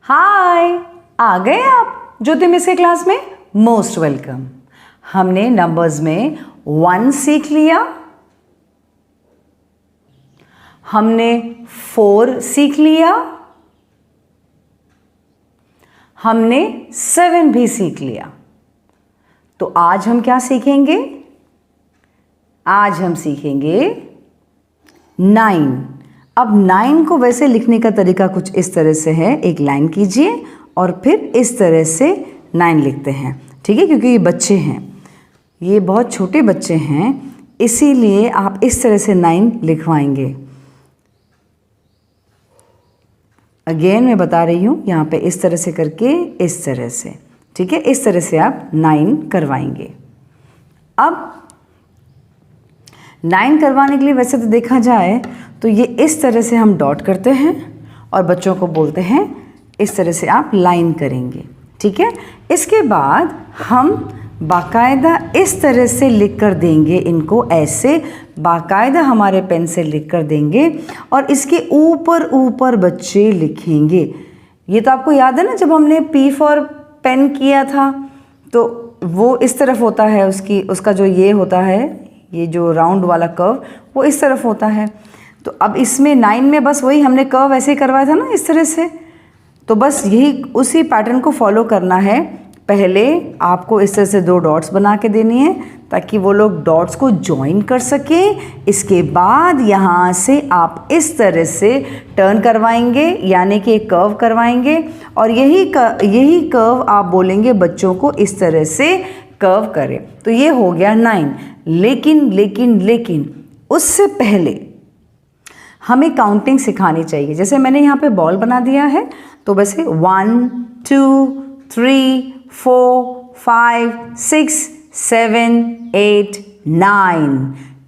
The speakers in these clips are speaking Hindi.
हाय, आ गए आप ज्योति मिस के क्लास में। Most welcome. हमने नंबर्स में 1 सीख लिया, हमने 4 सीख लिया, हमने 7 भी सीख लिया। तो आज हम क्या सीखेंगे? आज हम सीखेंगे 9। अब 9 को वैसे लिखने का तरीका कुछ इस तरह से है, एक लाइन कीजिए और फिर इस तरह से 9 लिखते हैं, ठीक है। क्योंकि ये बच्चे हैं, ये बहुत छोटे बच्चे हैं, इसीलिए आप इस तरह से 9 लिखवाएंगे। अगेन मैं बता रही हूँ, यहाँ पे इस तरह से करके इस तरह से, ठीक है, इस तरह से आप 9 करवाएंगे। अब 9 करवाने के लिए वैसे तो देखा जाए तो ये इस तरह से हम डॉट करते हैं और बच्चों को बोलते हैं इस तरह से आप लाइन करेंगे, ठीक है। इसके बाद हम बाकायदा इस तरह से लिख कर देंगे, इनको ऐसे बाकायदा हमारे पेन से लिख कर देंगे और इसके ऊपर ऊपर बच्चे लिखेंगे। ये तो आपको याद है ना, जब हमने P फॉर पेन किया था तो वो इस तरफ होता है, उसका जो ये होता है, ये जो राउंड वाला कर्व वो इस तरफ होता है। तो अब इसमें 9 में बस वही हमने कर्व ऐसे करवाया था ना, इस तरह से। तो बस यही उसी पैटर्न को फॉलो करना है। पहले आपको इस तरह से 2 डॉट्स बना के देनी है ताकि वो लोग डॉट्स को ज्वाइन कर सकें। इसके बाद यहाँ से आप इस तरह से टर्न करवाएंगे, यानी कि एक कर्व करवाएंगे और यही कर्व आप बोलेंगे बच्चों को इस तरह से कर्व करें। तो ये हो गया 9। लेकिन उससे पहले हमें काउंटिंग सिखानी चाहिए। जैसे मैंने यहाँ पे बॉल बना दिया है, तो वैसे 1 2 3 4 5 6 7 8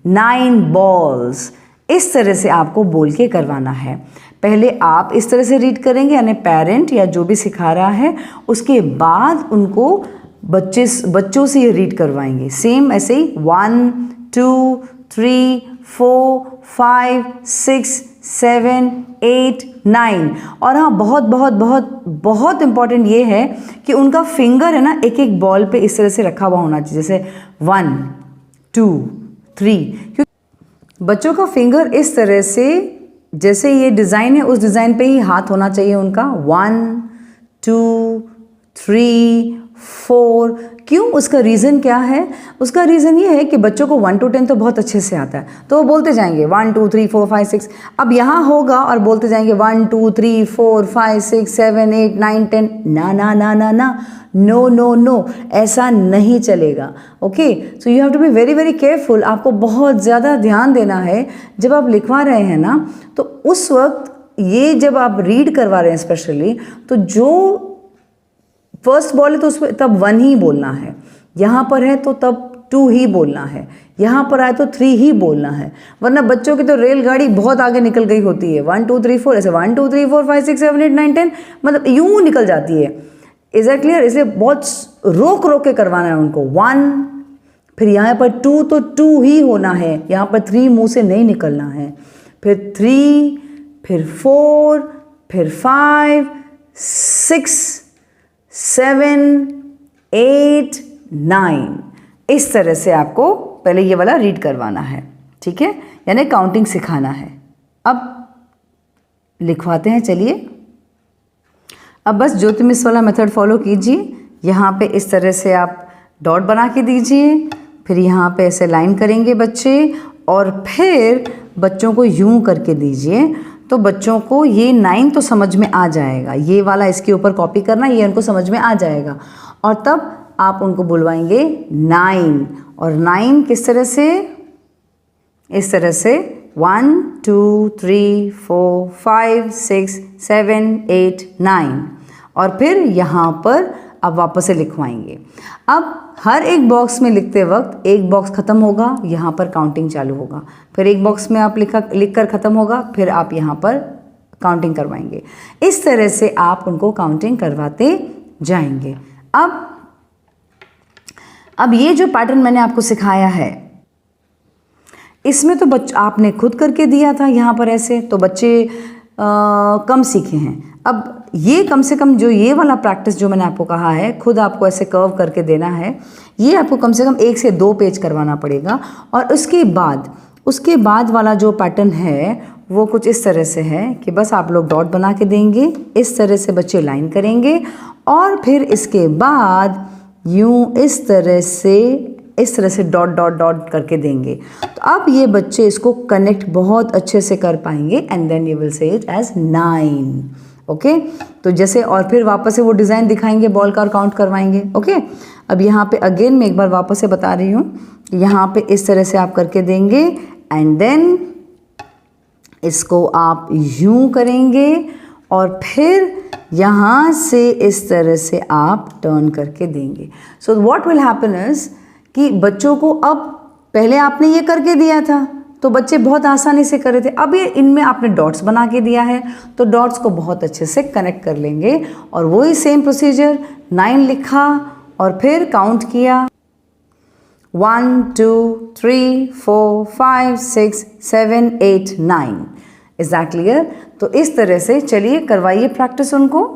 9 बॉल्स इस तरह से आपको बोल के करवाना है। पहले आप इस तरह से रीड करेंगे, यानी पेरेंट या जो भी सिखा रहा है, उसके बाद उनको बच्चों से ये रीड करवाएंगे। सेम ऐसे ही 1 2 3 4 5 6 7 8 9। और हाँ, बहुत बहुत बहुत बहुत इम्पॉर्टेंट ये है कि उनका फिंगर है ना, एक एक बॉल पे इस तरह से रखा हुआ होना चाहिए, जैसे 1 2 3। क्योंकि बच्चों का फिंगर इस तरह से, जैसे ये डिज़ाइन है उस डिज़ाइन पे ही हाथ होना चाहिए उनका। 1 2 3 4। क्यों? उसका रीज़न क्या है? उसका रीज़न ये है कि बच्चों को 1 to 10 तो बहुत अच्छे से आता है, तो वो बोलते जाएंगे 1 2 3 4 5 6। अब यहाँ होगा और बोलते जाएंगे 1 2 3 4 5 6 7 8 9 10। ना ना ना ना ना, नो नो नो, ऐसा नहीं चलेगा। Okay, so you have to be very very careful. आपको बहुत ज़्यादा ध्यान देना है जब आप लिखवा रहे हैं ना, तो उस वक्त ये जब आप रीड करवा रहे हैं स्पेशली, तो जो फर्स्ट बॉल है तो उसमें तब 1 ही बोलना है, यहाँ पर है तो तब 2 ही बोलना है, यहाँ पर आए तो 3 ही बोलना है। वरना बच्चों की तो रेलगाड़ी बहुत आगे निकल गई होती है। 1 2 3 4 ऐसे 1 2 3 4 5 6 7 8 9 10, मतलब यूं निकल जाती है। Is that clear? इसलिए बहुत रोक के करवाना है उनको। 1, फिर यहाँ पर 2 तो 2 ही होना है, यहाँ पर 3 मुँह से नहीं निकलना है। फिर 3, फिर 4, फिर 5 6 7 8 9। इस तरह से आपको पहले ये वाला रीड करवाना है, ठीक है, यानी काउंटिंग सिखाना है। अब लिखवाते हैं, चलिए। अब बस ज्योति मिस वाला मेथड फॉलो कीजिए। यहाँ पे इस तरह से आप डॉट बना के दीजिए, फिर यहाँ पे ऐसे लाइन करेंगे बच्चे और फिर बच्चों को यूं करके दीजिए। तो बच्चों को ये 9 तो समझ में आ जाएगा, ये वाला इसके ऊपर कॉपी करना, ये उनको समझ में आ जाएगा। और तब आप उनको बुलवाएंगे 9। और 9 किस तरह से? इस तरह से 1 2 3 4 5 6 7 8 9। और फिर यहाँ पर अब वापस से लिखवाएंगे। अब हर एक बॉक्स में लिखते वक्त एक बॉक्स ख़त्म होगा, यहाँ पर काउंटिंग चालू होगा। फिर एक बॉक्स में आप लिख कर ख़त्म होगा, फिर आप यहाँ पर काउंटिंग करवाएंगे। इस तरह से आप उनको काउंटिंग करवाते जाएंगे। अब ये जो पैटर्न मैंने आपको सिखाया है, इसमें तो आपने खुद करके दिया था यहाँ पर ऐसे, तो बच्चे कम सीखे हैं। अब ये कम से कम जो ये वाला प्रैक्टिस जो मैंने आपको कहा है, खुद आपको ऐसे कर्व करके देना है, ये आपको कम से कम 1 से 2 पेज करवाना पड़ेगा। और उसके बाद वाला जो पैटर्न है वो कुछ इस तरह से है कि बस आप लोग डॉट बना के देंगे, इस तरह से बच्चे लाइन करेंगे और फिर इसके बाद यूँ इस तरह से डॉट डॉट डॉट करके देंगे। तो अब ये बच्चे इसको कनेक्ट बहुत अच्छे से कर पाएंगे and then you will say it as 9। Okay, तो जैसे और फिर वापस से वो डिज़ाइन दिखाएंगे, बॉल का और काउंट करवाएंगे। ओके, अब यहाँ पे अगेन मैं एक बार वापस से बता रही हूँ, यहाँ पे इस तरह से आप करके देंगे एंड देन इसको आप यूं करेंगे और फिर यहाँ से इस तरह से आप टर्न करके देंगे। So what will happen is कि बच्चों को, अब पहले आपने ये करके दिया था तो बच्चे बहुत आसानी से कर रहे थे, अब ये इनमें आपने डॉट्स बना के दिया है तो डॉट्स को बहुत अच्छे से कनेक्ट कर लेंगे। और वही सेम प्रोसीजर, 9 लिखा और फिर काउंट किया, 1 2 3 4 5 6 7 8 9। Is that clear? तो इस तरह से चलिए करवाइए प्रैक्टिस उनको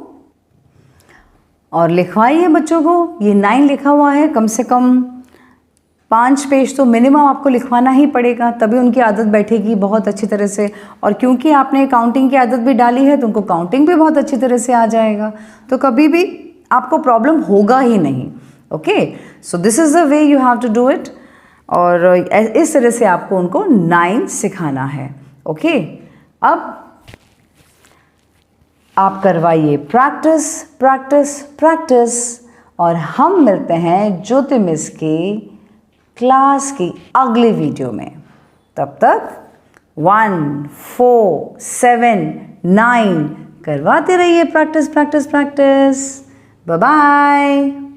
और लिखवाइए बच्चों को। ये 9 लिखा हुआ है, कम से कम 5 पेज तो मिनिमम आपको लिखवाना ही पड़ेगा, तभी उनकी आदत बैठेगी बहुत अच्छी तरह से। और क्योंकि आपने काउंटिंग की आदत भी डाली है तो उनको काउंटिंग भी बहुत अच्छी तरह से आ जाएगा, तो कभी भी आपको प्रॉब्लम होगा ही नहीं। Okay, so this is the way you have to do it. और इस तरह से आपको उनको 9 सिखाना है। ओके, अब आप करवाइए प्रैक्टिस प्रैक्टिस प्रैक्टिस और हम मिलते हैं ज्योति मिस की क्लास की अगली वीडियो में। तब तक 1 4 7 9 करवाते रहिए practice practice practice. Bye bye.